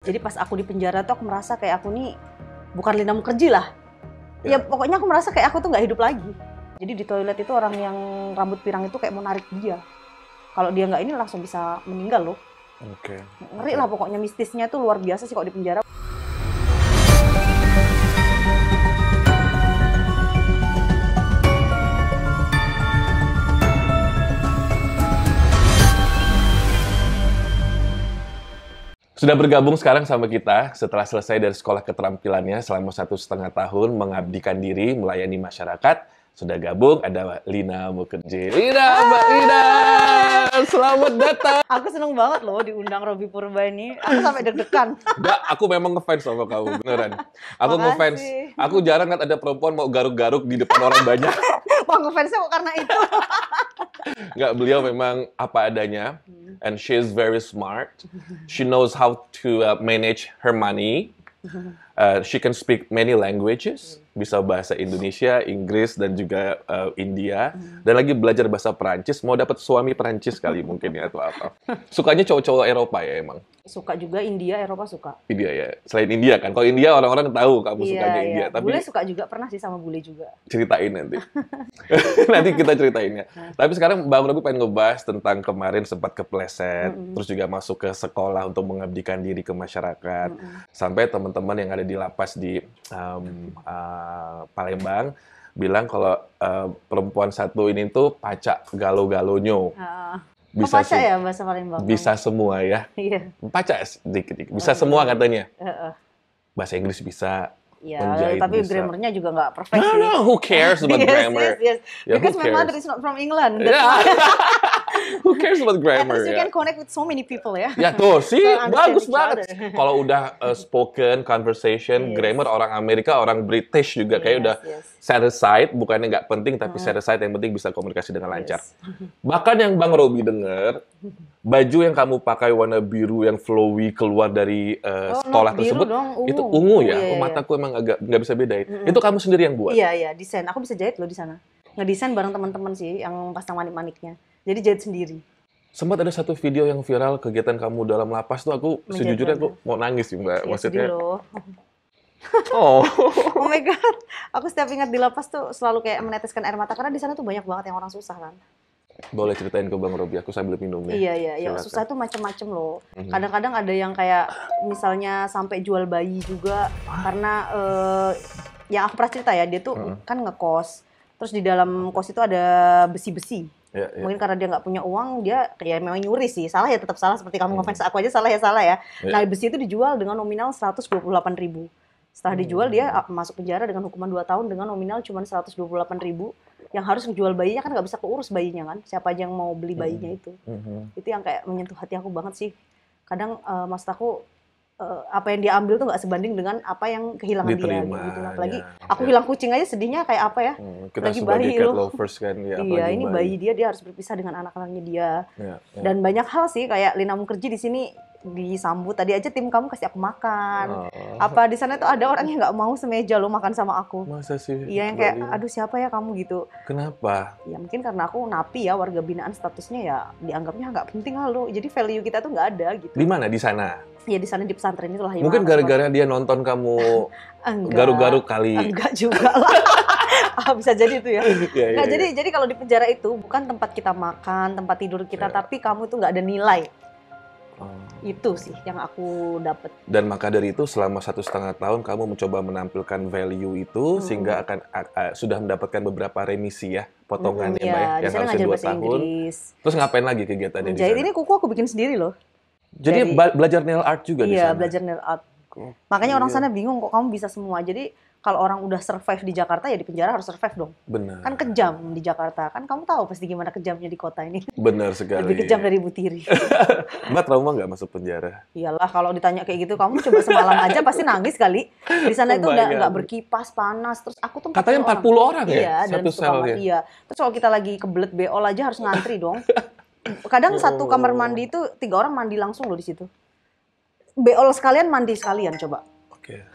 Jadi pas aku di penjara tuh aku merasa kayak aku nih bukan Lina Mukherjee lah. Ya pokoknya aku merasa kayak aku tuh nggak hidup lagi. Jadi di toilet itu orang yang rambut pirang itu kayak mau narik dia. Kalau dia nggak ini langsung bisa meninggal loh. Oke. Ngeri lah pokoknya, mistisnya tuh luar biasa sih kalau di penjara. Sudah bergabung sekarang sama kita setelah selesai dari sekolah keterampilannya selama 1,5 tahun mengabdikan diri melayani masyarakat. Sudah gabung ada Lina Mukherjee. Mbak Lina, selamat datang. Aku seneng banget loh diundang Robby Purba ini. Aku sampai deg-degan. Enggak, aku memang ngefans sama kamu, beneran. Aku ngefans. Aku jarang lihat ada perempuan mau garuk-garuk di depan orang banyak. Wah, ngefansnya kok karena itu. Enggak, beliau memang apa adanya. And she is very smart. She knows how to manage her money. She can speak many languages. Bisa bahasa Indonesia, Inggris, dan juga India. Dan lagi belajar bahasa Perancis. Mau dapat suami Perancis kali mungkin ya, atau apa. Sukanya cowok-cowok Eropa ya emang? Suka juga India, Eropa suka. India ya? Selain India kan? Kalau India orang-orang tahu kamu sukanya India. Iya. Tapi Bule suka juga, pernah sih sama bule juga. Ceritain nanti. Nanti kita ceritain ya. Tapi sekarang Bang Robby pengen ngebahas tentang kemarin sempat kepleset. Terus juga masuk ke sekolah untuk mengabdikan diri ke masyarakat. Sampai teman-teman yang ada di lapas di Palembang bilang kalau perempuan satu ini tuh pacak galo-galonyo. Bisa paca ya bahasa Palembang? Bisa semua ya. Iya. Pacak sedikit. Bisa semua katanya. Bahasa Inggris bisa. Ya, tapi grammarnya juga nggak perfect sih. No, who cares about grammar? Yes. Yeah, Because my mother is not from England. Yeah. Who cares about grammar? At least you can connect with so many people ya. Ya tuh, sih So bagus each banget. Kalau udah spoken, conversation, grammar orang Amerika, orang British juga kayak udah set aside, bukannya nggak penting, tapi set aside yang penting bisa komunikasi dengan lancar. Bahkan yang Bang Robby denger, baju yang kamu pakai warna biru yang flowy keluar dari sekolah tersebut, itu ungu ya. Iya. Mataku emang agak nggak bisa bedain. Itu kamu sendiri yang buat? Iya, desain. Aku bisa jahit loh di sana. Ngedesain bareng teman-teman sih, yang pasang manik-maniknya. Jadi jahit sendiri. Sempat ada satu video yang viral kegiatan kamu dalam lapas tuh, aku sejujurnya aku mau nangis sih Mbak. Maksudnya. Loh. Oh my God. Aku setiap ingat di lapas tuh selalu kayak meneteskan air mata karena di sana tuh banyak banget yang orang susah kan. Boleh ceritain ke Bang Robby, aku sambil minum ya. Iya. Susah tuh macem-macem loh. Kadang-kadang ada yang kayak misalnya sampai jual bayi juga karena yang aku pernah cerita ya, dia tuh kan ngekos. Terus di dalam kos itu ada besi-besi. Mungkin karena dia nggak punya uang, dia kayak memang nyuri sih. Salah ya, tetap salah. Seperti kamu ngefans aku aja salah ya. Nah, besi itu dijual dengan nominal 128.000. Setelah dijual, dia masuk penjara dengan hukuman 2 tahun dengan nominal cuma 128.000. Yang harus menjual bayinya kan nggak bisa keurus bayinya kan. Siapa aja yang mau beli bayinya itu. Itu yang kayak menyentuh hati aku banget sih. Kadang maksud aku, apa yang dia ambil tuh nggak sebanding dengan apa yang kehilangan diterima, dia gitu. Apalagi aku hilang kucing aja sedihnya kayak apa ya. Kita lagi sebagai bayi cat loh. lovers kan ya. Iya, ini bayi dia harus berpisah dengan anak-anaknya dia. Dan banyak hal sih kayak Lina Mukherjee di sini disambut. Tadi aja tim kamu kasih aku makan. Apa di sana tuh ada orang yang nggak mau semeja lo makan sama aku. Masa sih? Iya, yang kayak aduh siapa ya kamu gitu. Kenapa? Ya mungkin karena aku napi ya, warga binaan, statusnya ya dianggapnya nggak penting lah lo. Jadi value kita tuh nggak ada gitu. Di mana? Di sana? Ya di sana di pesantren itulah. Mungkin gara-gara dia nonton kamu garuk-garuk kali. Enggak juga lah. Bisa jadi itu ya. Enggak, jadi kalau di penjara itu bukan tempat kita makan, tempat tidur kita, tapi kamu itu nggak ada nilai. Itu sih yang aku dapat. Dan maka dari itu selama 1,5 tahun kamu mencoba menampilkan value itu sehingga akan sudah mendapatkan beberapa remisi ya, potongan ya Mbak ya, yang harusnya 2 tahun. Terus ngapain lagi kegiatannya di sana? Ini kuku aku bikin sendiri loh. Jadi belajar nail art juga di sana? Iya, belajar nail art. Makanya orang sana bingung kok kamu bisa semua. Jadi kalau orang udah survive di Jakarta ya di penjara harus survive dong. Benar. Kan kejam di Jakarta. Kan kamu tahu pasti gimana kejamnya di kota ini. Benar sekali. Lebih kejam dari Butiri. Mbak trauma nggak masuk penjara? Iyalah, kalau ditanya kayak gitu kamu coba semalam aja pasti nangis kali. Di sana itu nggak berkipas, panas. Terus aku tuh katanya 40 orang ya? Iya, satu sel ya? Iya. Terus kalau kita lagi kebelet beol aja harus ngantri dong. Kadang satu kamar mandi itu 3 orang mandi langsung loh di situ. Beol sekalian, mandi sekalian coba. Oke.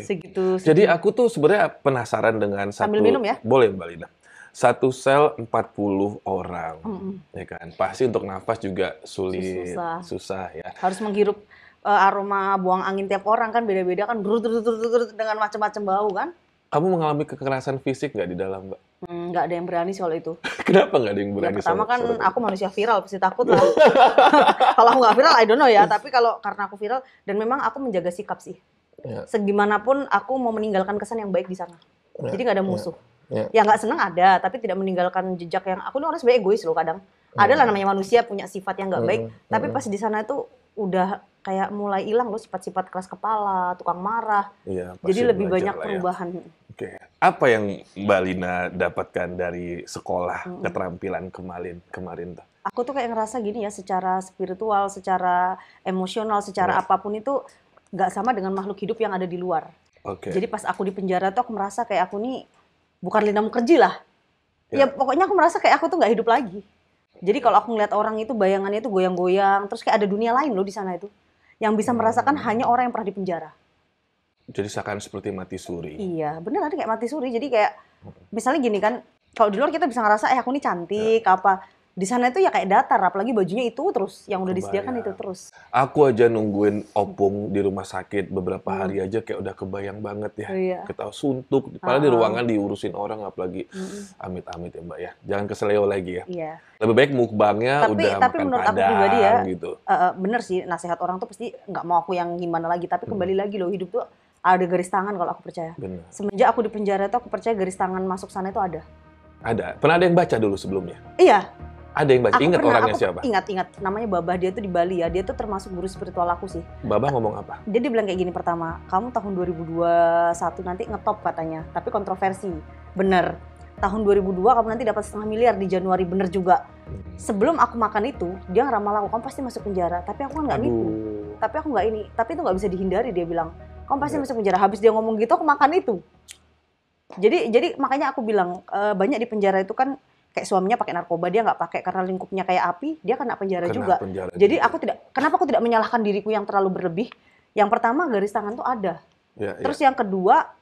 Segitu. Jadi aku tuh sebenarnya penasaran dengan satu. Sambil minum ya? Boleh Mbak Lina. Satu sel 40 orang, ya kan. Pasti untuk nafas juga sulit, susah ya. Harus menghirup aroma buang angin tiap orang kan beda-beda kan, dengan macam-macam bau kan. Kamu mengalami kekerasan fisik nggak di dalam, Mbak? Nggak ada yang berani soal itu. Kenapa nggak ada yang Ya berani? pertama kan aku manusia viral, pasti takut lah. Kalau aku nggak viral, I don't know ya. Tapi kalau karena aku viral, dan memang aku menjaga sikap sih. Ya. Segimanapun aku mau meninggalkan kesan yang baik di sana. Ya. Jadi nggak ada musuh. Ya. Ya nggak seneng ada, tapi tidak meninggalkan jejak yang... Aku ini orang sebenarnya egois loh kadang. Ada lah namanya manusia punya sifat yang nggak baik. Tapi pas di sana itu udah kayak mulai hilang loh sifat-sifat keras kepala, tukang marah. Ya, jadi lebih banyak ya. perubahan. Oke. Apa yang Mbak Lina dapatkan dari sekolah keterampilan kemarin tuh? Aku tuh kayak ngerasa gini ya, secara spiritual, secara emosional, secara apapun itu nggak sama dengan makhluk hidup yang ada di luar. Jadi pas aku di penjara tuh aku merasa kayak aku nih bukan Lina Mukherjee lah. Ya pokoknya aku merasa kayak aku tuh nggak hidup lagi. Jadi kalau aku ngeliat orang itu bayangannya itu goyang-goyang, terus kayak ada dunia lain loh di sana itu. Yang bisa merasakan hanya orang yang pernah di penjara. Jadi seakan seperti mati suri. Iya, beneran kayak mati suri. Jadi kayak misalnya gini kan, kalau di luar kita bisa ngerasa aku nih cantik apa. Di sana itu ya kayak datar, apalagi bajunya itu terus, yang udah disediakan itu terus. Aku aja nungguin opung di rumah sakit beberapa hari aja kayak udah kebayang banget ya. Kita suntuk, padahal di ruangan diurusin orang, apalagi amit-amit ya Mbak ya. Jangan keseleo lagi ya. Iya. Lebih baik mukbangnya udah tapi makan menurut padang aku pribadi ya, gitu. Bener sih, nasihat orang tuh pasti nggak mau aku yang gimana lagi, tapi kembali lagi loh, hidup tuh ada garis tangan kalau aku percaya. Bener. Semenjak aku di penjara tuh aku percaya garis tangan masuk sana itu ada. Ada. Pernah ada yang baca dulu sebelumnya? Iya. Ada yang baca. Ingat orangnya siapa? Ingat. Namanya Babah, dia tuh di Bali ya. Dia tuh termasuk guru spiritual aku sih. Babah ngomong apa? Dia bilang kayak gini pertama, kamu tahun 2021 nanti ngetop katanya, tapi kontroversi. Bener. Tahun 2002 kamu nanti dapat 500 miliar di Januari, bener juga. Sebelum aku makan itu, dia ngeramal aku, kamu pasti masuk penjara. Tapi aku kan nggak nipu. Tapi aku nggak ini. Tapi itu nggak bisa dihindari, dia bilang. Kamu pasti masuk penjara. Habis dia ngomong gitu, aku makan itu. Jadi makanya aku bilang, banyak di penjara itu kan kayak suaminya pakai narkoba, dia nggak pakai karena lingkupnya kayak api, dia kena penjara juga. Jadi kenapa aku tidak menyalahkan diriku yang terlalu berlebih? Yang pertama garis tangan tuh ada. Terus yang kedua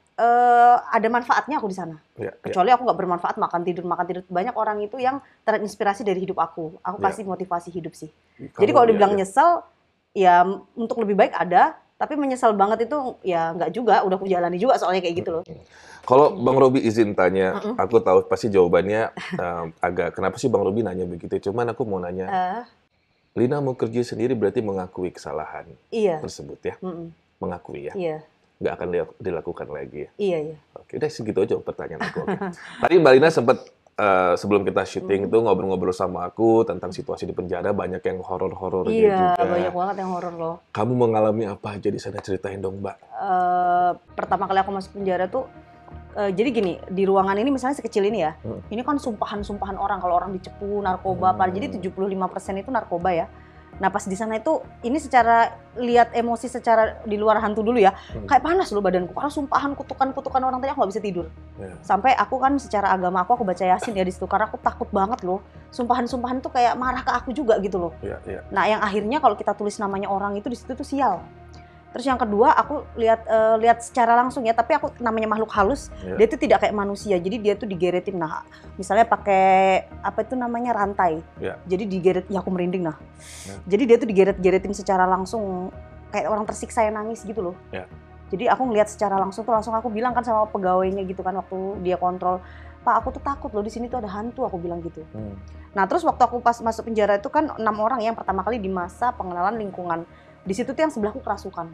ada manfaatnya aku di sana. Kecuali aku nggak bermanfaat, makan tidur. Banyak orang itu yang terinspirasi dari hidup aku. Aku kasih motivasi hidup sih. Jadi kalau dibilang nyesel, ya untuk lebih baik ada. Tapi menyesal banget itu ya nggak juga, udah aku jalani juga soalnya kayak gitu loh. Kalau Bang Robi izin tanya, aku tahu pasti jawabannya agak, kenapa sih Bang Robi nanya begitu? Cuman aku mau nanya, Lina Mukherjee sendiri berarti mengakui kesalahan tersebut ya? Mengakui ya? Iya. Nggak akan dilakukan lagi ya? Iya. Oke, udah segitu aja pertanyaan aku. Tadi Mbak Lina sempat sebelum kita syuting itu ngobrol-ngobrol sama aku tentang situasi di penjara, banyak yang horor-horornya juga. Iya, banyak banget yang horor loh. Kamu mengalami apa aja di sana, ceritain dong Mbak. Pertama kali aku masuk penjara tuh, jadi gini, di ruangan ini misalnya sekecil ini ya, ini kan sumpahan-sumpahan orang, kalau orang dicepu, narkoba, jadi 75% itu narkoba ya. Nah pas di sana itu, ini secara lihat emosi secara di luar hantu dulu ya, kayak panas loh badanku, karena sumpahan, kutukan-kutukan orang tadi aku nggak bisa tidur. Sampai aku kan secara agama aku baca Yasin ya di situ, karena aku takut banget loh, sumpahan-sumpahan tuh kayak marah ke aku juga gitu loh. Nah yang akhirnya kalau kita tulis namanya orang itu di situ tuh sial. Terus yang kedua aku lihat secara langsung ya, tapi aku namanya makhluk halus, dia itu tidak kayak manusia, jadi dia tuh digeretin. Nah, misalnya pakai apa itu namanya rantai, jadi digeret, ya aku merinding nah. Jadi dia tuh digeret-geretin secara langsung, kayak orang tersiksa yang nangis gitu loh. Jadi aku ngelihat secara langsung tuh, langsung aku bilang kan sama pegawainya gitu kan waktu dia kontrol, Pak aku tuh takut loh di sini tuh ada hantu, aku bilang gitu. Nah terus waktu aku pas masuk penjara itu kan 6 orang yang pertama kali di masa pengenalan lingkungan. Di situ tuh yang sebelahku kerasukan.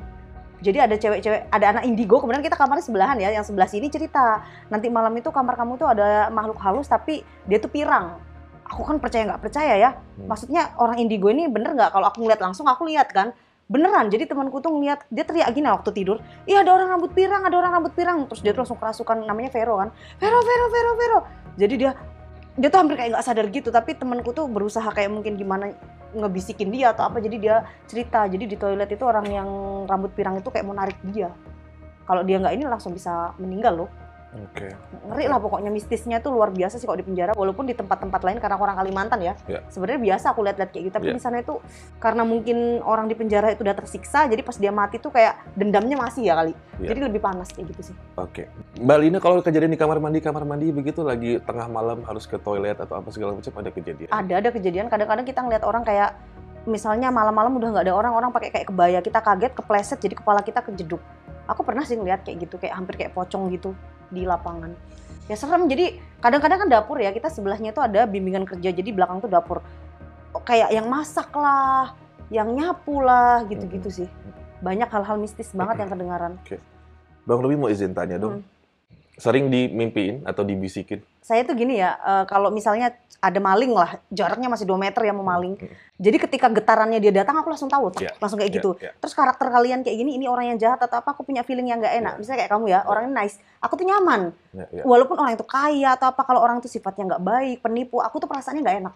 Jadi ada cewek-cewek, ada anak indigo, kemudian kita kamarnya sebelahan ya, yang sebelah sini cerita. Nanti malam itu kamar kamu tuh ada makhluk halus tapi dia tuh pirang. Aku kan percaya nggak percaya ya. Maksudnya orang indigo ini bener nggak? Kalau aku ngeliat langsung, aku lihat kan. Beneran, jadi temanku tuh ngeliat, dia teriak gini waktu tidur, iya ada orang rambut pirang, ada orang rambut pirang. Terus dia tuh langsung kerasukan, namanya Vero kan. Vero. Jadi dia tuh hampir kayak nggak sadar gitu, tapi temanku tuh berusaha kayak mungkin gimana ngebisikin dia atau apa, jadi dia cerita. Jadi di toilet itu orang yang rambut pirang itu kayak mau narik dia. Kalau dia nggak ini langsung bisa meninggal loh. Ngeri lah pokoknya, mistisnya tuh luar biasa sih kalau di penjara, walaupun di tempat-tempat lain karena orang Kalimantan ya. Sebenarnya biasa aku lihat-lihat kayak gitu, tapi di sana itu karena mungkin orang di penjara itu udah tersiksa, jadi pas dia mati tuh kayak dendamnya masih ya kali. Jadi lebih panas kayak gitu sih. Mbak Lina kalau kejadian di kamar mandi begitu lagi tengah malam harus ke toilet atau apa segala macam, ada kejadian? Ada kejadian, kadang-kadang kita ngeliat orang kayak misalnya malam-malam udah nggak ada orang pakai kayak kebaya, kita kaget, kepleset, jadi kepala kita kejeduk. Aku pernah sih ngeliat kayak gitu, kayak hampir kayak pocong gitu di lapangan. Ya serem, jadi kadang-kadang kan dapur ya, kita sebelahnya itu ada bimbingan kerja, jadi belakang tuh dapur. Kayak yang masak lah, yang nyapu lah, gitu-gitu sih. Banyak hal-hal mistis banget yang kedengaran. Oke. Bang Robi mau izin tanya dong. Sering dimimpiin atau dibisikin? Saya tuh gini ya, kalau misalnya ada maling lah, jaraknya masih 2 meter ya mau maling. Jadi ketika getarannya dia datang, aku langsung tahu, langsung kayak gitu. Terus karakter kalian kayak gini, ini orang yang jahat atau apa, aku punya feeling yang nggak enak. Misalnya kayak kamu ya, orangnya nice, aku tuh nyaman. Walaupun orang itu kaya atau apa, kalau orang itu sifatnya nggak baik, penipu, aku tuh perasaannya nggak enak.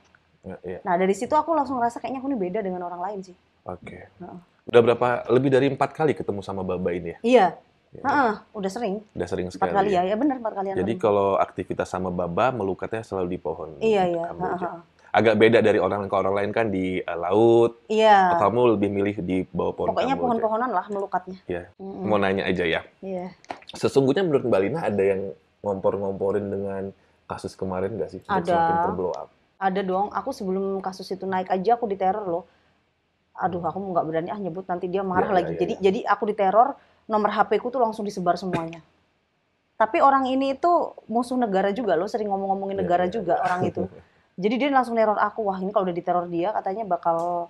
Nah dari situ aku langsung ngerasa kayaknya aku ini beda dengan orang lain sih. Oke. Udah lebih dari 4 kali ketemu sama Baba ini ya? Iya. Udah sering. Udah sering 4 sekali. 4 kali ya, benar 4 kalian. Jadi kalau aktivitas sama Baba, melukatnya selalu di pohon. Iya. Agak beda dari orang ke orang lain kan di laut. Iya. Kamu lebih milih di bawah pohon. Pokoknya pohon-pohonan lah melukatnya. Iya. Mau nanya aja ya. Iya. Sesungguhnya menurut Mbak Lina ada yang ngompor-ngomporin dengan kasus kemarin nggak sih? Ada. Semakin terblow up. Ada dong. Aku sebelum kasus itu naik aja aku diteror loh. Aduh, aku nggak berani nyebut, nanti dia marah lagi. Jadi aku diteror, nomor HP ku tuh langsung disebar semuanya. Tapi orang ini itu musuh negara juga loh, sering ngomong-ngomongin negara juga orang itu. Jadi dia langsung neror aku. Wah, ini kalau udah diteror dia katanya bakal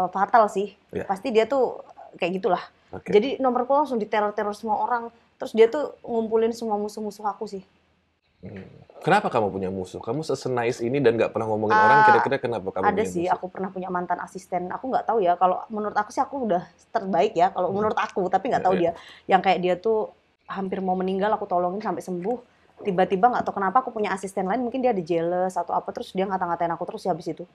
fatal sih. Pasti dia tuh kayak gitulah. Jadi nomorku langsung diteror-teror semua orang. Terus dia tuh ngumpulin semua musuh-musuh aku sih. Kenapa kamu punya musuh? Kamu sesenais ini dan nggak pernah ngomongin orang, kira-kira kenapa kamu punya musuh? Ada sih, aku pernah punya mantan asisten. Aku nggak tahu ya, kalau menurut aku sih aku udah terbaik ya, kalau menurut aku. Tapi nggak tahu dia. Yang kayak dia tuh hampir mau meninggal, aku tolongin sampai sembuh. Tiba-tiba nggak tahu kenapa aku punya asisten lain, mungkin dia ada jealous atau apa, terus dia ngata-ngatain aku terus ya habis itu.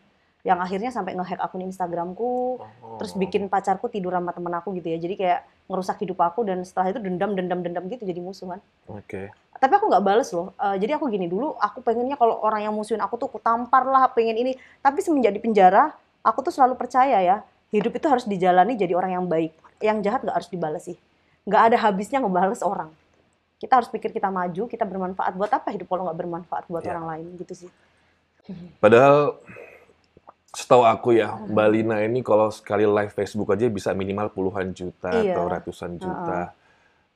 Yang akhirnya sampai nge-hack akun Instagramku, terus bikin pacarku tidur sama temen aku gitu ya. Jadi kayak ngerusak hidup aku, dan setelah itu dendam gitu jadi musuhan. Tapi aku nggak bales loh. Jadi aku gini, dulu aku pengennya kalau orang yang musuhin aku tuh aku tampar lah, pengen ini. Tapi semenjak di penjara, aku tuh selalu percaya ya, hidup itu harus dijalani jadi orang yang baik. Yang jahat nggak harus dibales sih. Nggak ada habisnya ngebales orang. Kita harus pikir kita maju, kita bermanfaat. Buat apa hidup kalau nggak bermanfaat buat orang lain gitu sih. Padahal setahu aku ya, Mbak Lina ini kalau sekali live Facebook aja bisa minimal puluhan juta atau ratusan juta.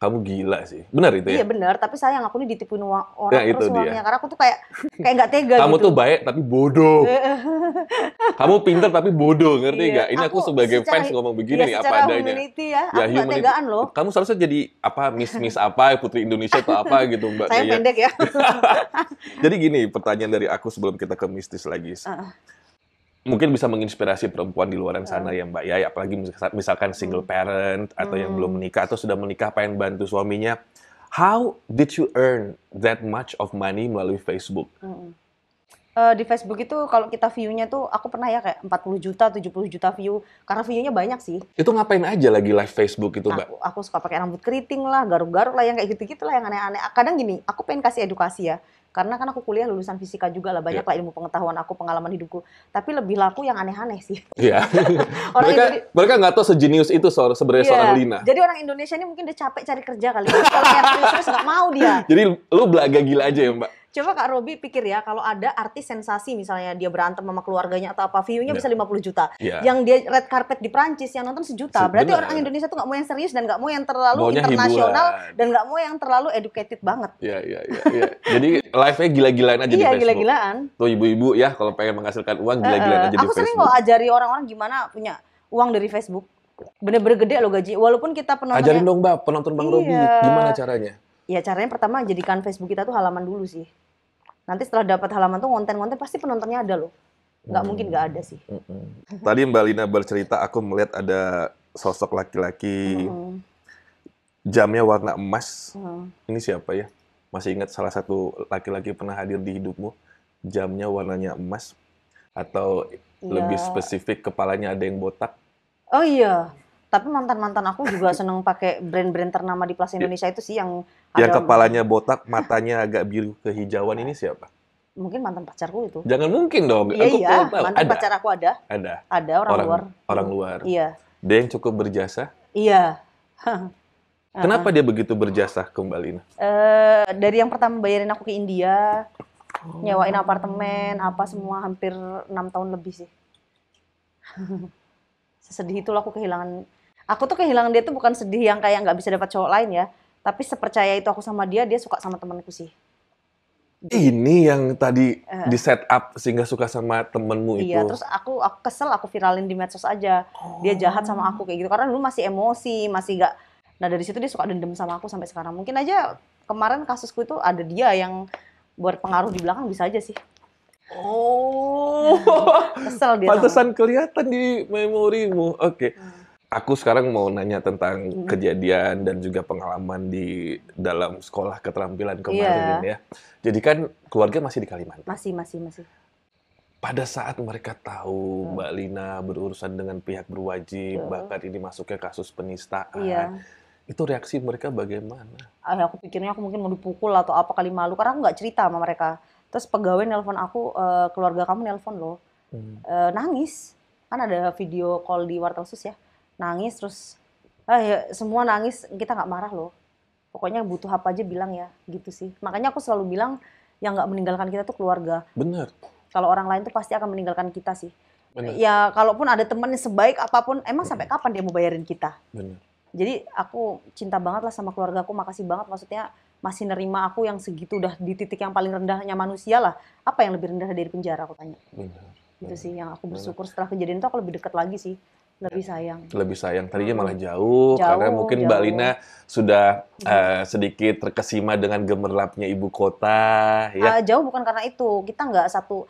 Kamu gila sih. Benar itu ya? Iya benar, tapi sayang aku ini ditipuin orang terus uangnya. Karena aku tuh kayak nggak tega kamu gitu. Tuh baik tapi bodoh. Kamu pintar tapi bodoh, ngerti nggak? Ini aku sebagai fans ngomong begini nih, apa adanya. Ya, aku nggak tegaan loh. Kamu seharusnya jadi apa, Miss apa, Putri Indonesia atau apa gitu, Mbak. Saya pendek ya. Jadi gini, pertanyaan dari aku sebelum kita ke mistis lagi. Mungkin bisa menginspirasi perempuan di luar sana ya Mbak ya, apalagi misalkan single parent atau yang belum menikah atau sudah menikah pengen bantu suaminya. How did you earn that much of money melalui Facebook? Di Facebook itu kalau kita view-nya tuh aku pernah ya kayak 40 juta, 70 juta view, karena view-nya banyak sih. Itu ngapain aja lagi live Facebook itu Mbak? Aku suka pakai rambut keriting lah, garuk-garuk lah, yang kayak gitu-gitu lah, yang aneh-aneh. Kadang gini, aku pengen kasih edukasi ya. Karena kan aku kuliah lulusan fisika juga lah, banyak lah ilmu pengetahuan aku, pengalaman hidupku. Tapi lebih laku yang aneh-aneh sih. Iya. mereka nggak tahu sejenius itu sebenarnya seorang Lina. Jadi orang Indonesia ini mungkin udah capek cari kerja kali. Kalau yang terus nggak mau dia. Jadi lu belaga gila aja ya Mbak? Coba Kak Robi pikir ya, kalau ada artis sensasi misalnya dia berantem sama keluarganya atau apa, view-nya bisa 50 juta. Yang dia red carpet di Prancis yang nonton 1 juta. Berarti orang Indonesia tuh nggak mau yang serius dan nggak mau yang terlalu internasional dan nggak mau yang terlalu educated banget. Iya. Jadi live-nya gila-gilaan aja di Facebook. Iya, gila-gilaan. Tuh ibu-ibu ya kalau pengen menghasilkan uang gila-gilaan aja di Facebook. Aku sering loh ajari orang-orang gimana punya uang dari Facebook. Bener-bener gede loh gaji. Walaupun kita penontonnya... Ajarin dong Mbak, penonton Bang Robi. Gimana caranya? Ya caranya pertama jadikan Facebook kita tuh halaman dulu sih. Nanti setelah dapat halaman tuh konten-konten pasti penontonnya ada loh. Nggak mungkin nggak ada sih. Tadi Mbak Lina bercerita, aku melihat ada sosok laki-laki. Jamnya warna emas. Ini siapa ya? Masih ingat salah satu laki-laki pernah hadir di hidupmu? Jamnya warnanya emas. Atau lebih spesifik kepalanya ada yang botak? Oh iya. Tapi mantan-mantan aku juga seneng pakai brand-brand ternama di Plaza Indonesia itu sih yang kepalanya botak, matanya agak biru kehijauan, ini siapa? Mungkin mantan pacarku itu. Jangan mungkin dong. Iya, mantan pacar aku ada. Ada orang luar. Iya. Dia yang cukup berjasa? Iya. Kenapa dia begitu berjasa ke Mbak Lina? Dari yang pertama bayarin aku ke India, nyewain apartemen, apa semua hampir 6 tahun lebih sih. Sesedih itu loh aku kehilangan. Aku tuh kehilangan dia tuh bukan sedih yang kayak nggak bisa dapat cowok lain ya. Tapi sepercaya itu aku sama dia suka sama temanku sih. Ini yang tadi di set up sehingga suka sama temenmu itu. Iya, terus aku kesel, aku viralin di medsos aja. Dia jahat sama aku kayak gitu. Karena dulu masih emosi, masih gak. Nah dari situ dia suka dendam sama aku sampai sekarang. Mungkin aja kemarin kasusku itu ada dia yang berpengaruh di belakang, bisa aja sih. Oh, Kesel dia. pantesan kelihatan di memorimu. Oke. Aku sekarang mau nanya tentang kejadian dan juga pengalaman di dalam sekolah keterampilan kemarin ya. Jadi kan keluarga masih di Kalimantan. Masih. Pada saat mereka tahu Mbak Lina berurusan dengan pihak berwajib, bahkan ini masuknya kasus penistaan, itu reaksi mereka bagaimana? Aku pikirnya aku mungkin mau dipukul atau apa kali, malu karena aku nggak cerita sama mereka. Terus pegawai nelpon aku, keluarga kamu nelpon loh, nangis. Kan ada video call di Wartelsus ya. Nangis terus ya, semua nangis, kita nggak marah loh. Pokoknya butuh apa aja bilang ya, gitu sih. Makanya aku selalu bilang yang nggak meninggalkan kita tuh keluarga. Bener. Kalau orang lain tuh pasti akan meninggalkan kita sih. Bener. Ya kalaupun ada temen sebaik apapun, emang sampai kapan dia mau bayarin kita? Bener. Jadi aku cinta banget lah sama keluarga aku, makasih banget, maksudnya masih nerima aku yang segitu, udah di titik yang paling rendahnya manusia lah. Apa yang lebih rendah dari penjara, aku tanya. Bener. Gitu sih yang aku bersyukur. Setelah kejadian itu aku lebih dekat lagi sih. Lebih sayang. Lebih sayang. Tadinya malah jauh karena mungkin Mbak Lina sudah sedikit terkesima dengan gemerlapnya ibu kota. Ya. Jauh bukan karena itu. Kita nggak satu,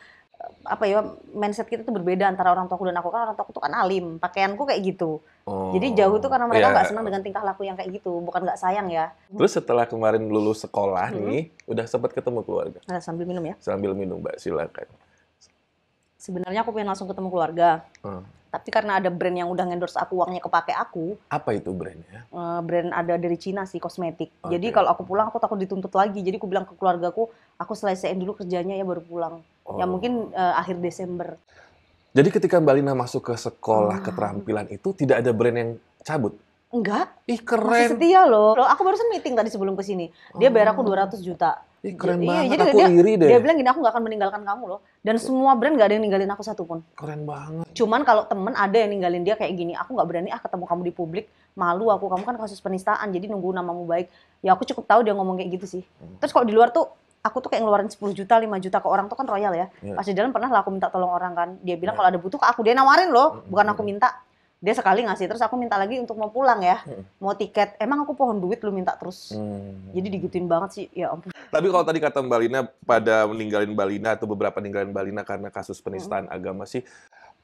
mindset kita tuh berbeda antara orang tuaku dan aku. Kan orang tuaku tuh kan alim, pakaianku kayak gitu. Jadi jauh tuh karena mereka nggak senang dengan tingkah laku yang kayak gitu. Bukan nggak sayang ya. Terus setelah kemarin lulus sekolah nih, udah sempat ketemu keluarga? Sambil minum ya. Sambil minum, Mbak, silakan. Sebenarnya aku pengen langsung ketemu keluarga. Tapi karena ada brand yang udah ngendorse aku, uangnya kepake aku. Apa itu brandnya? Brand ada dari Cina sih, kosmetik. Jadi kalau aku pulang, aku takut dituntut lagi. Jadi aku bilang ke keluargaku, aku selesaiin dulu kerjanya ya baru pulang. Ya mungkin akhir Desember. Jadi ketika Mbak Lina masuk ke sekolah keterampilan itu, tidak ada brand yang cabut? Enggak. Ih, keren. Masih setia loh. Aku barusan meeting tadi sebelum ke sini. Dia bayar aku 200 juta. Ih, keren Jadi banget, aku iri deh. Dia bilang gini, aku nggak akan meninggalkan kamu loh. Dan semua brand nggak ada yang ninggalin aku satupun. Keren banget. Cuman kalau temen ada yang ninggalin dia kayak gini, aku nggak berani ketemu kamu di publik, malu aku, kamu kan kasus penistaan, jadi nunggu namamu baik. Ya aku cukup tahu dia ngomong kayak gitu sih. Terus kalau di luar tuh, aku tuh kayak ngeluarin 10 juta, 5 juta ke orang tuh kan royal ya. Pas di dalam pernah lah aku minta tolong orang kan, dia bilang kalau ada butuh ke aku, dia nawarin loh, bukan aku minta. Dia sekali ngasih, terus aku minta lagi untuk mau pulang ya, mau tiket. Emang aku pohon duit, lu minta terus. Jadi digituin banget sih, ya ampun. Tapi kalau tadi kata Mbak Lina, pada meninggalin Mbak Lina atau beberapa ninggalin Mbak Lina karena kasus penistaan agama sih,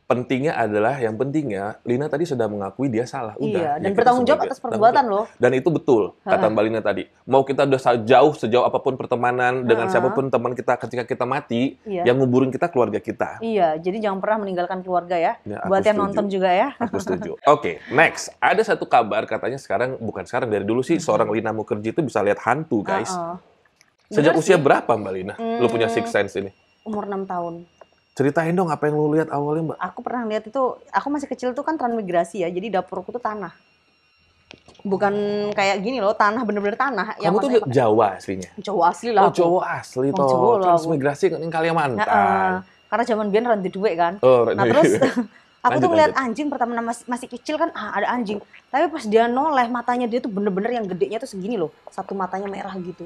yang pentingnya Lina tadi sudah mengakui dia salah. Udah, dan bertanggung jawab atas perbuatan loh. Dan itu betul, kata Mbak Lina tadi. Mau kita udah sejauh apapun pertemanan dengan siapapun teman kita, ketika kita mati, yang nguburin kita keluarga kita. Iya, jadi jangan pernah meninggalkan keluarga ya. Buat yang nonton juga ya. Aku setuju. Oke, next. Ada satu kabar katanya dari dulu sih, seorang Lina Mukherjee itu bisa lihat hantu, guys. Sejak usia berapa Mbak Lina? Lu punya sixth sense ini? Umur 6 tahun. Ceritain dong apa yang lu lihat awalnya, Mbak. Aku pernah lihat itu, aku masih kecil tuh kan transmigrasi ya, jadi dapurku tuh tanah. Bukan kayak gini loh, tanah bener-bener tanah. Kamu tuh Jawa aslinya? Jawa asli lah. Oh, Jawa asli toh. Transmigrasi ke Kalimantan. Karena zaman biar ranti duit kan. Nah terus aku tuh ngeliat anjing pertama masih kecil kan, ada anjing. Tapi pas dia noleh, matanya dia tuh bener-bener yang gedenya tuh segini loh. Satu matanya merah gitu.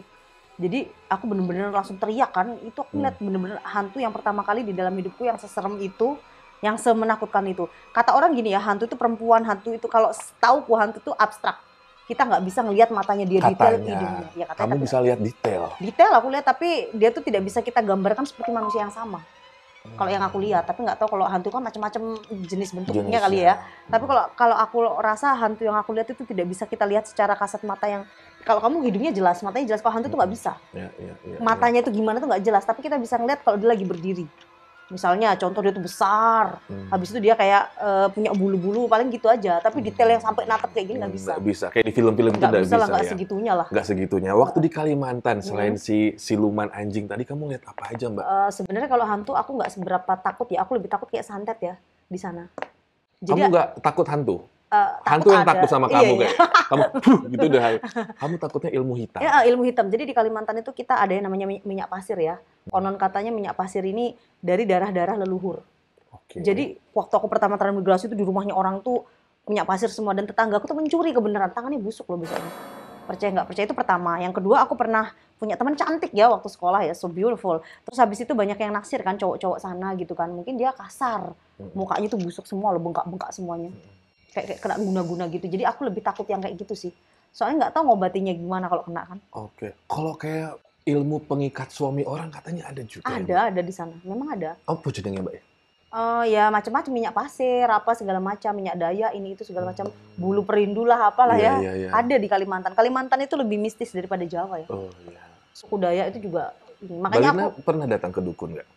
Jadi aku bener-bener langsung teriak kan, itu aku lihat bener-bener hantu yang pertama kali di dalam hidupku yang seserem itu, yang semenakutkan itu. Kata orang gini ya, hantu itu perempuan, hantu itu kalau setauku hantu itu abstrak. Kita nggak bisa ngelihat matanya dia detail hidungnya. Ya, kamu bisa lihat detail. Detail aku lihat, tapi dia tuh tidak bisa kita gambarkan seperti manusia yang sama. Kalau yang aku lihat, tapi nggak tahu kalau hantu kan macam-macam jenis bentuknya kali ya. Tapi kalau aku rasa hantu yang aku lihat itu tidak bisa kita lihat secara kasat mata yang kalau kamu hidungnya jelas, matanya jelas. Kalau hantu tuh nggak bisa. Matanya itu gimana tuh nggak jelas. Tapi kita bisa ngeliat kalau dia lagi berdiri. Misalnya contoh dia tuh besar, habis itu dia kayak punya bulu-bulu, paling gitu aja. Tapi detail yang sampai natap kayak gini nggak bisa. Nggak bisa, kayak di film-film itu nggak bisa lah, nggak segitunya lah. Nggak segitunya. Waktu di Kalimantan, selain si siluman anjing tadi, kamu lihat apa aja, Mbak? Sebenarnya kalau hantu aku nggak seberapa takut ya. Aku lebih takut kayak santet ya di sana. Jadi, kamu nggak takut hantu? Hantu yang takut sama kamu kayak kamu gitu udah. Kamu takutnya ilmu hitam. Ya, ilmu hitam. Jadi di Kalimantan itu kita ada yang namanya minyak pasir ya. Konon katanya minyak pasir ini dari darah-darah leluhur. Oke. Jadi waktu aku pertama transmigrasi itu di rumahnya orang tuh minyak pasir semua dan tetangga aku tuh mencuri kebenaran, tangannya busuk loh biasanya. Percaya nggak percaya itu pertama. Yang kedua aku pernah punya teman cantik ya waktu sekolah ya, so beautiful. Terus habis itu banyak yang naksir kan cowok-cowok sana gitu kan. Mungkin dia kasar, mukanya tuh busuk semua loh, bengkak-bengkak semuanya. Kayak kena guna-guna gitu. Jadi aku lebih takut yang kayak gitu sih. Soalnya nggak tahu ngobatinya gimana kalau kena kan. Oke. Kalau kayak ilmu pengikat suami orang katanya ada juga. ya, Ada di sana. Memang ada. Mbak? Apa jenengnya, Mbak? Ya macam-macam, minyak pasir, apa segala macam, minyak daya, ini itu segala macam, bulu perindu lah, apalah Iya, ya. iya, iya. Ada di Kalimantan. Kalimantan itu lebih mistis daripada Jawa ya. Oh iya. Suku Dayak itu juga. Mbak Makanya Lina pernah datang ke dukun nggak?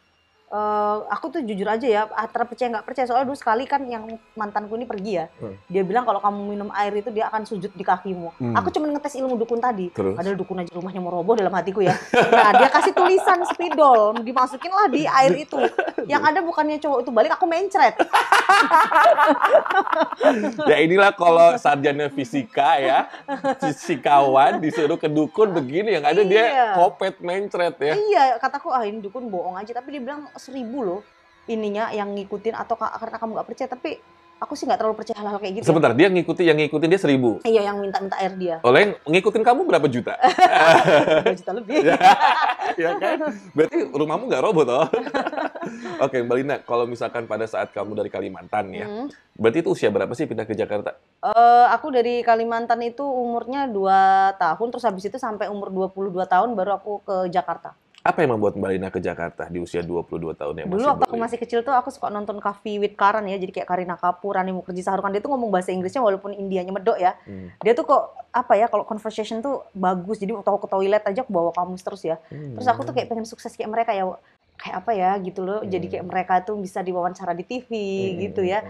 aku tuh jujur aja ya, antara percaya nggak percaya. Soalnya dulu sekali kan yang mantanku ini pergi ya. Dia bilang kalau kamu minum air itu dia akan sujud di kakimu. Aku cuma ngetes ilmu dukun tadi. Terus? Padahal dukun aja rumahnya mau roboh dalam hatiku ya. Nah dia kasih tulisan spidol, dimasukin lah di air itu. Yang ada bukannya cowok itu balik, aku mencret. Ya inilah kalau sarjana fisika ya, fisikawan disuruh ke dukun begini, yang ada dia Iya. kopet mencret ya. Iya, kataku ini dukun bohong aja. Tapi dia bilang 1000 loh ininya yang ngikutin, atau karena kamu nggak percaya. Tapi aku sih nggak terlalu percaya hal-hal kayak gitu. Sebentar, dia yang ngikutin dia 1000. Iya, yang minta air dia. Oleh yang ngikutin kamu berapa juta? 2 juta lebih. Ya kan? Berarti rumahmu nggak roboh toh? Oke, Mbak Lina, kalau misalkan pada saat kamu dari Kalimantan ya, berarti itu usia berapa sih pindah ke Jakarta? Aku dari Kalimantan itu umurnya 2 tahun, terus habis itu sampai umur 22 tahun baru aku ke Jakarta. Apa yang membuat Mbak Lina ke Jakarta di usia 22 tahun yang Dulu waktu aku masih kecil tuh aku suka nonton Coffee with Karan ya, jadi kayak Kareena Kapoor, Rani Mukherjee, Shah Rukh Khan. Dia tuh ngomong bahasa Inggrisnya walaupun Indianya medok ya. Dia tuh kok apa ya, kalau conversation tuh bagus. Jadi waktu aku ke toilet aja aku bawa kamus terus ya. Terus aku tuh kayak pengen sukses kayak mereka ya. Kayak apa ya gitu loh. Jadi kayak mereka tuh bisa diwawancara di TV gitu ya.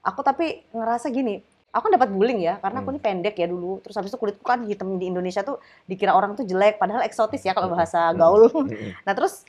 Aku tapi ngerasa gini, aku dapat bullying ya, karena aku ini pendek ya dulu. Terus habis itu kulitku kan hitam, di Indonesia tuh dikira orang tuh jelek, padahal eksotis ya kalau bahasa gaul. Nah terus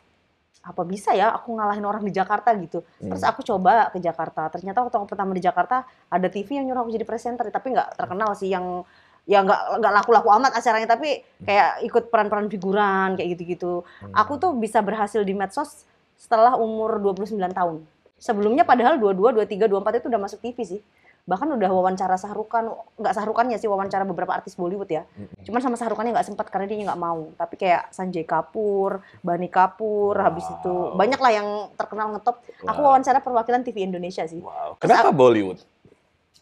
apa bisa ya aku ngalahin orang di Jakarta gitu. Terus aku coba ke Jakarta. Ternyata waktu aku pertama di Jakarta ada TV yang nyuruh aku jadi presenter, tapi nggak terkenal sih, yang ya nggak laku-laku amat acaranya, tapi kayak ikut peran-peran figuran kayak gitu-gitu. Aku tuh bisa berhasil di medsos setelah umur 29 tahun. Sebelumnya padahal 22, 23, 24 itu udah masuk TV sih. Bahkan udah wawancara Shah Rukh Khan, nggak Shah Rukh Khan-nya sih, wawancara beberapa artis Bollywood ya. Cuman sama Shah Rukh Khan-nya nggak sempat karena dia nggak mau. Tapi kayak Sanjay Kapoor, Bani Kapoor, habis itu banyak lah yang terkenal ngetop. Aku wawancara perwakilan TV Indonesia sih. Wow. Kenapa Bollywood?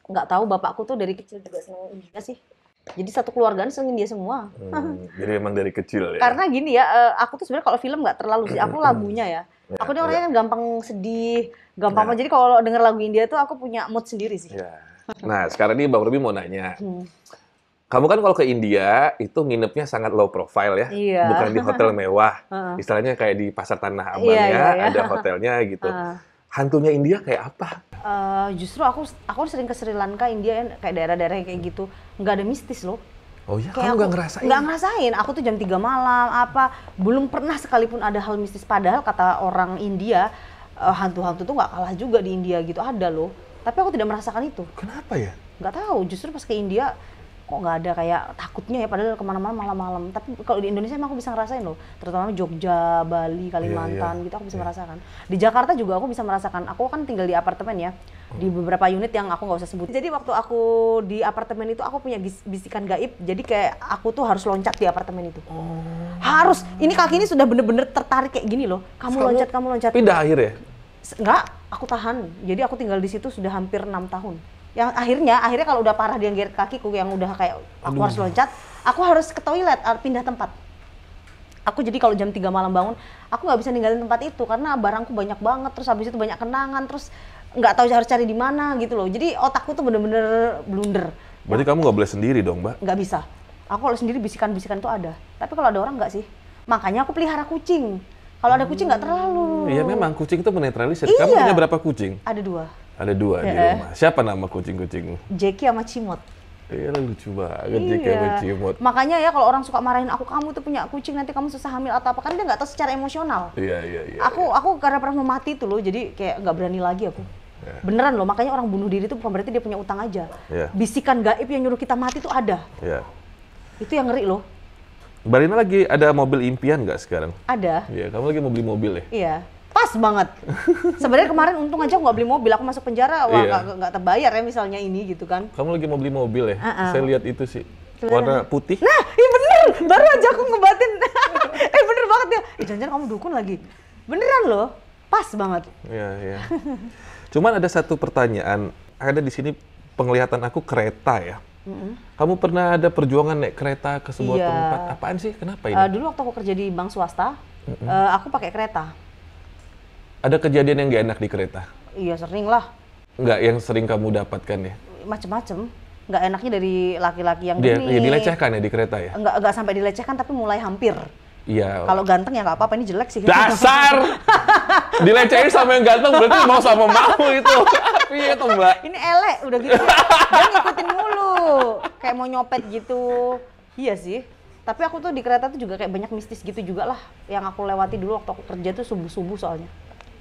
Nggak tahu, bapakku tuh dari kecil juga seneng India sih. Jadi satu keluargaan seneng India semua. Jadi memang dari kecil ya? Karena gini ya, aku tuh sebenarnya kalau film nggak terlalu sih, aku lagunya ya. Aku nih orangnya kan gampang sedih, gampang jadi kalau denger lagu India tuh aku punya mood sendiri sih. Ya. Nah, sekarang nih Bang Robi mau nanya. Kamu kan kalau ke India itu nginepnya sangat low profile ya, Iya. bukan di hotel mewah. Istilahnya kayak di Pasar Tanah Abang ya, ada hotelnya gitu. Hantunya India kayak apa? Justru aku sering ke Sri Lanka, India, kayak daerah-daerah kayak gitu, nggak ada mistis loh. Oh ya, Kayak kamu nggak ngerasain? Nggak ngerasain. Aku tuh jam 3 malam, belum pernah sekalipun ada hal mistis. Padahal kata orang India, hantu-hantu tuh nggak kalah juga di India gitu, ada loh. Tapi aku tidak merasakan itu. Kenapa ya? Nggak tahu, justru pas ke India, kok nggak ada kayak takutnya ya, padahal kemana-mana malam-malam. Tapi kalau di Indonesia emang aku bisa ngerasain loh. Terutama Jogja, Bali, Kalimantan gitu aku bisa merasakan. Di Jakarta juga aku bisa merasakan. Aku kan tinggal di apartemen ya. Di beberapa unit yang aku nggak usah sebut. Jadi waktu aku di apartemen itu aku punya bisikan gaib. Jadi kayak aku tuh harus loncat di apartemen itu. Harus. Ini kaki ini sudah bener-bener tertarik kayak gini loh. Kamu loncat. Pindah akhir ya? Enggak, aku tahan. Jadi aku tinggal di situ sudah hampir 6 tahun. Yang akhirnya kalau udah parah dia geret kakiku, yang udah kayak aku harus loncat, aku harus ke toilet, pindah tempat. Aku jadi kalau jam 3 malam bangun, aku nggak bisa ninggalin tempat itu karena barangku banyak banget, terus habis itu banyak kenangan, terus nggak tahu harus cari di mana gitu loh. Jadi otakku tuh bener-bener blunder. Berarti kamu nggak boleh sendiri dong, Mbak? Nggak bisa. Aku kalau sendiri bisikan-bisikan tuh ada. Tapi kalau ada orang nggak sih. Makanya aku pelihara kucing. Kalau ada kucing nggak terlalu. Iya memang, kucing itu menetralisir. Iya. Kamu punya berapa kucing? Ada 2. Ada 2 di rumah. Siapa nama kucing-kucingmu? Jackie sama Cimot. Iya, lucu banget Jackie sama Cimot. Makanya ya kalau orang suka marahin aku, kamu tuh punya kucing nanti kamu susah hamil atau apa, kan dia nggak tahu secara emosional. Iya. Aku karena pernah mau mati tuh loh, jadi kayak nggak berani lagi aku. Beneran loh, makanya orang bunuh diri itu bukan berarti dia punya utang aja. Bisikan gaib yang nyuruh kita mati tuh ada. Itu yang ngeri loh. Mbak Lina lagi ada mobil impian nggak sekarang? Ada. Iya, kamu lagi mau beli mobil ya? Iya. Pas banget. Sebenarnya kemarin untung aja aku nggak beli mobil, aku masuk penjara, wah nggak terbayar ya misalnya ini gitu kan. Kamu lagi mau beli mobil ya? Saya lihat itu sih. Warna putih. Nah, iya bener. Baru aja aku ngebatin. Bener banget ya. Jangan-jangan kamu dukun lagi. Beneran loh. Pas banget. Iya. Cuman ada satu pertanyaan. Ada di sini penglihatan aku kereta ya. Kamu pernah ada perjuangan naik kereta ke sebuah tempat? Apaan sih? Kenapa ini? Dulu waktu aku kerja di bank swasta, aku pakai kereta. Ada kejadian yang gak enak di kereta? Iya, sering lah. Nggak yang sering kamu dapatkan ya? Macem-macem. Nggak enaknya dari laki-laki yang Dia gini. dilecehkan ya di kereta ya? Nggak sampai dilecehkan, tapi mulai hampir. Iya. Kalau ganteng ya nggak apa-apa, ini jelek sih. Dasar! Dilecehin sama yang ganteng berarti mau sama mau itu. Iya tuh Mbak. Ini elek, udah gitu. Dia ngikutin mulu. Kayak mau nyopet gitu. Iya sih. Tapi aku tuh di kereta tuh juga kayak banyak mistis gitu juga lah. Yang aku lewati dulu waktu aku kerja tuh subuh-subuh soalnya.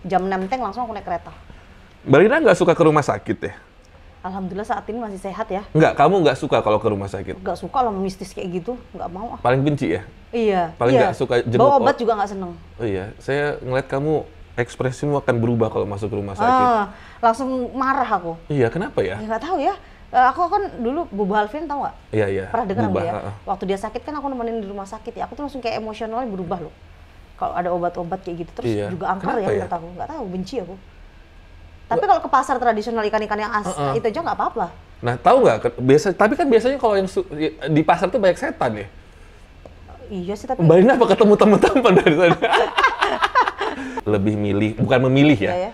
Jam 6 teng langsung aku naik kereta. Mbak Rina nggak suka ke rumah sakit ya? Alhamdulillah saat ini masih sehat ya. Nggak, kamu nggak suka kalau ke rumah sakit? Nggak suka lah mistis kayak gitu, nggak mau ah. Paling benci ya? Iya. Paling nggak suka jenguk. Bawa obat juga nggak seneng. Oh iya, saya ngeliat kamu ekspresimu akan berubah kalau masuk ke rumah sakit. Langsung marah aku. Iya, kenapa ya? Nggak tahu ya. Aku kan dulu Buba Alvin tahu nggak? Iya. Pernah dengar nggak ya? Berubah, Waktu dia sakit kan aku nemenin di rumah sakit ya. Aku tuh langsung kayak emosionalnya berubah loh. Kalau ada obat-obat kayak gitu terus juga angker ya, nggak tahu. Nggak tahu, benci aku. Tapi kalau ke pasar tradisional ikan-ikan yang itu aja nggak apa-apa. Nah, tahu nggak? Tapi kan biasanya kalau yang di pasar tuh banyak setan ya. Iya sih, tapi Mbak Rina apa ketemu teman-teman dari sana? Lebih milih, bukan memilih ya. Iya.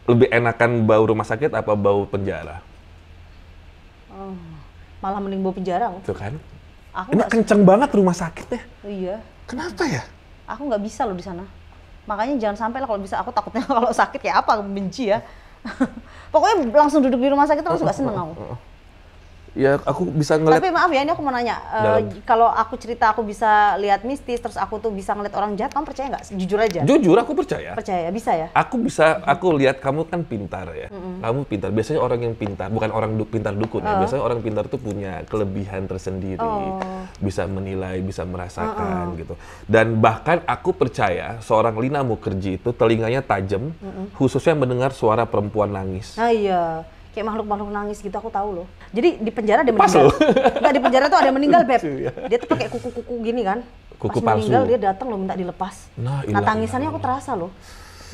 Lebih enakan bau rumah sakit apa bau penjara? Malah mending bawa penjara. Tuh kan? Aku Ini kenceng banget rumah sakitnya. Iya. Kenapa ya? Aku nggak bisa loh di sana. Makanya jangan sampai lah kalau bisa. Aku takutnya kalau sakit kayak apa, benci ya. Pokoknya langsung duduk di rumah sakit langsung nggak seneng aku. Ya, aku bisa ngeliat. Tapi maaf ya, ini aku mau nanya. Kalau aku cerita aku bisa lihat mistis, terus aku tuh bisa ngeliat orang jahat, kamu percaya nggak? Jujur aja. Jujur, aku percaya. Percaya, bisa ya? Aku lihat kamu kan pintar ya. Kamu pintar. Biasanya orang yang pintar, bukan orang pintar dukun ya. Biasanya orang pintar tuh punya kelebihan tersendiri. Bisa menilai, bisa merasakan gitu. Dan bahkan aku percaya seorang Lina Mukherjee itu telinganya tajam, khususnya mendengar suara perempuan nangis. Ah iya. Kayak makhluk-makhluk nangis gitu, aku tahu loh. Jadi di penjara ada meninggal. Enggak, di penjara tuh ada meninggal, Beb. Dia tuh pakai kuku-kuku gini kan. Kuku Pas palsu. meninggal dia datang loh minta dilepas. Nah tangisannya aku terasa loh.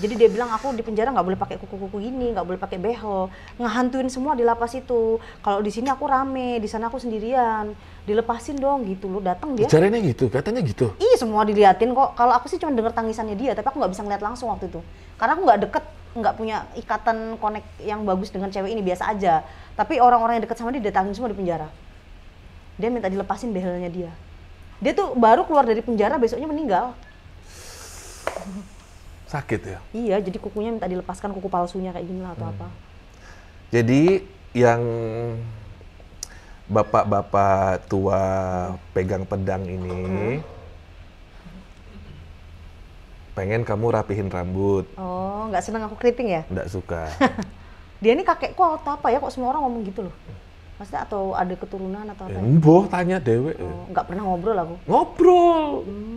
Jadi dia bilang aku di penjara nggak boleh pakai kuku-kuku gini, nggak boleh pakai behel, ngehantuin semua di lapas itu. Kalau di sini aku rame, di sana aku sendirian. Dilepasin dong gitu loh, datang dia. Caranya gitu, katanya gitu. Ih semua diliatin kok. Kalau aku sih cuma denger tangisannya dia, tapi aku nggak bisa ngeliat langsung waktu itu. Karena aku nggak deket, nggak punya ikatan connect yang bagus dengan cewek ini, biasa aja. Tapi orang-orang yang deket sama dia datangin semua di penjara. Dia minta dilepasin behelnya dia. Dia tuh baru keluar dari penjara besoknya meninggal. Sakit ya? Iya, jadi kukunya minta dilepaskan, kuku palsunya kayak gini lah atau apa. Jadi yang bapak-bapak tua pegang pedang ini pengen kamu rapihin rambut. Oh, nggak seneng aku keriting ya? Nggak suka. Dia ini kakekku atau apa ya? Kok semua orang ngomong gitu loh? Maksudnya atau ada keturunan atau apa? Boh, tanya dewe. Oh, nggak pernah ngobrol aku. Ngobrol,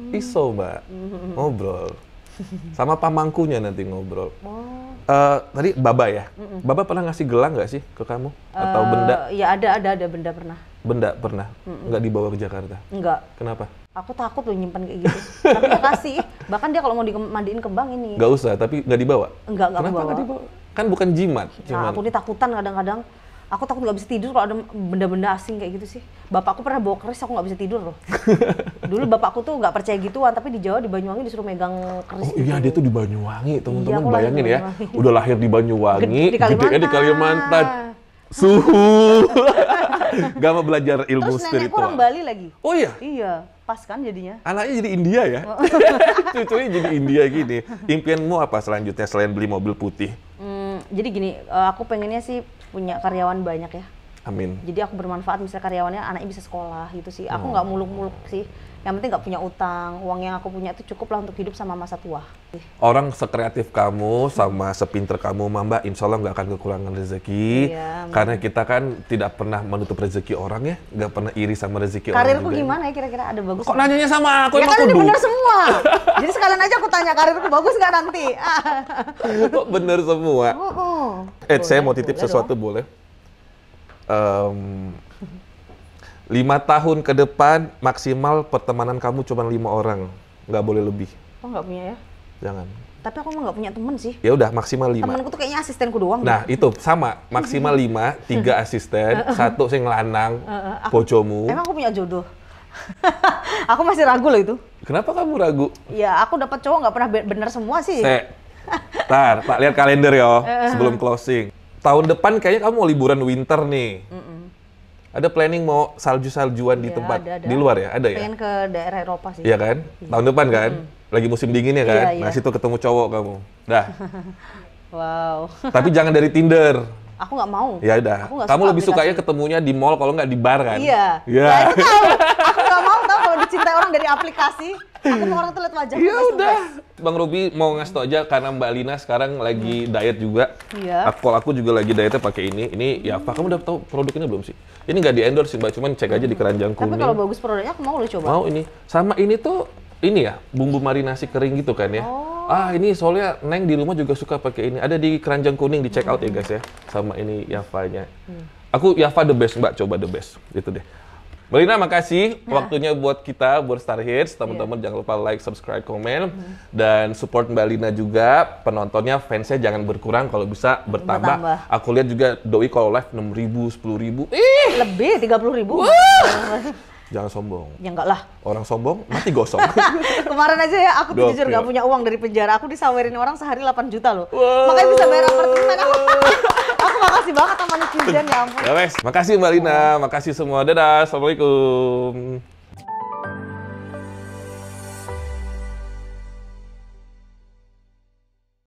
iso mbak, ngobrol. Sama pamangkunya nanti ngobrol. Tadi Baba ya? Baba pernah ngasih gelang nggak sih ke kamu? Atau benda? Iya ada benda pernah. Benda pernah? Nggak dibawa ke Jakarta? Enggak. Kenapa? Aku takut loh nyimpan kayak gitu. Tapi dia kasih. Bahkan dia kalau mau dimandiin kembang ini. Nggak usah, tapi nggak dibawa? Enggak Kenapa bawa. nggak dibawa? Kan bukan jimat. Nah, aku ini takutan kadang-kadang. Aku takut nggak bisa tidur kalau ada benda-benda asing kayak gitu sih. Bapakku pernah bawa keris, aku nggak bisa tidur loh. Dulu bapakku tuh nggak percaya gituan, tapi di Jawa, di Banyuwangi disuruh megang keris. Oh iya, dia tuh di Banyuwangi, teman-teman. Iya, bayangin ya, udah lahir di Banyuwangi, di Kalimantan. gedenya di Kalimantan. Suhu. Gak mau belajar ilmu Terus nenekku spiritual. orang Bali lagi. Oh iya? Iya, pas kan jadinya. Anaknya jadi India ya? Cucunya jadi India gini. Impianmu apa selanjutnya selain beli mobil putih? Jadi gini, aku pengennya sih punya karyawan banyak ya. Amin. Jadi aku bermanfaat, misalnya karyawannya anaknya bisa sekolah gitu sih. Aku nggak muluk-muluk sih. Yang penting nggak punya utang. Uang yang aku punya itu cukup lah untuk hidup sama masa tua. Orang sekreatif kamu sama sepinter kamu, Mbak, insya Allah nggak akan kekurangan rezeki. Iya, karena kita kan tidak pernah menutup rezeki orang ya, nggak pernah iri sama rezeki orang Karirku juga. gimana ya kira-kira, ada bagus? Kok nanyanya sama aku? Ya emang kan udah kudu? bener semua. Jadi sekalian aja aku tanya karirku bagus nggak nanti. Kok bener semua? Saya mau titip boleh sesuatu boleh? 5 tahun ke depan maksimal pertemanan kamu cuma 5 orang, nggak boleh lebih. Oh nggak punya ya? Jangan. Tapi aku mah nggak punya temen sih. Ya udah maksimal 5. Temenku tuh kayaknya asistenku doang. Nah itu sama, maksimal 5, 3 asisten, 1 sing lanang, bojomu. Emang aku punya jodoh? Aku masih ragu loh itu. Kenapa kamu ragu? Ya aku dapat cowok nggak pernah bener semua sih. Tar, tak lihat kalender ya sebelum closing. Tahun depan kayaknya kamu mau liburan winter nih. Ada planning mau salju-saljuan di Ya, tempat ada. di luar ya? Ada ya? Pengen ke daerah Eropa sih. Iya kan? Tahun depan kan? Lagi musim dingin ya kan? Iya, Nah, iya. situ ketemu cowok kamu. Dah. Wow. Tapi jangan dari Tinder. Aku nggak mau. Ya udah. Aku nggak Kamu suka lebih aplikasi. sukanya ketemunya di mall kalau nggak di bar kan? Iya. Iya. Ya, aku tahu. Aku nggak mau tahu kalau dicintai orang dari aplikasi. Aku mau orang tuh lihat wajahku. Ya face to udah. face. Bang Robi mau ngasih tau aja karena Mbak Lina sekarang lagi diet juga. Iya. Aku juga lagi dietnya pakai ini. Ini ya apa? Kamu udah tahu produknya belum sih? Ini nggak di-endorse sih Mbak, cuman cek aja di keranjang Tapi kuning. kalau bagus produknya aku mau lo coba. Mau ini. Sama ini tuh ini ya, bumbu marinasi kering gitu kan ya. Oh. Ini soalnya Neng di rumah juga suka pakai ini. Ada di keranjang kuning, di check out ya guys ya. Sama ini Yava-nya. Aku Yava the best Mbak, coba the best. Gitu deh. Mbak Lina, makasih waktunya buat kita, buat Star Hits. Teman-teman jangan lupa like, subscribe, komen. Dan support Mbak Lina juga. Penontonnya, fansnya jangan berkurang, kalau bisa bertambah. Bertambah. Aku lihat juga Doi kalau live 6.000, 10.000. Lebih 30.000. Jangan sombong. Ya enggak lah. Orang sombong, mati gosong. Kemarin aja ya aku tuh jujur Gokil. nggak punya uang dari penjara. Aku disawerin orang sehari 8 juta loh. Wow. Makanya bisa bayar apartemen aku. Aku makasih banget sama netizen, ya ampun. Ya wes, makasih Mbak Lina, makasih semua. Dadah, assalamualaikum.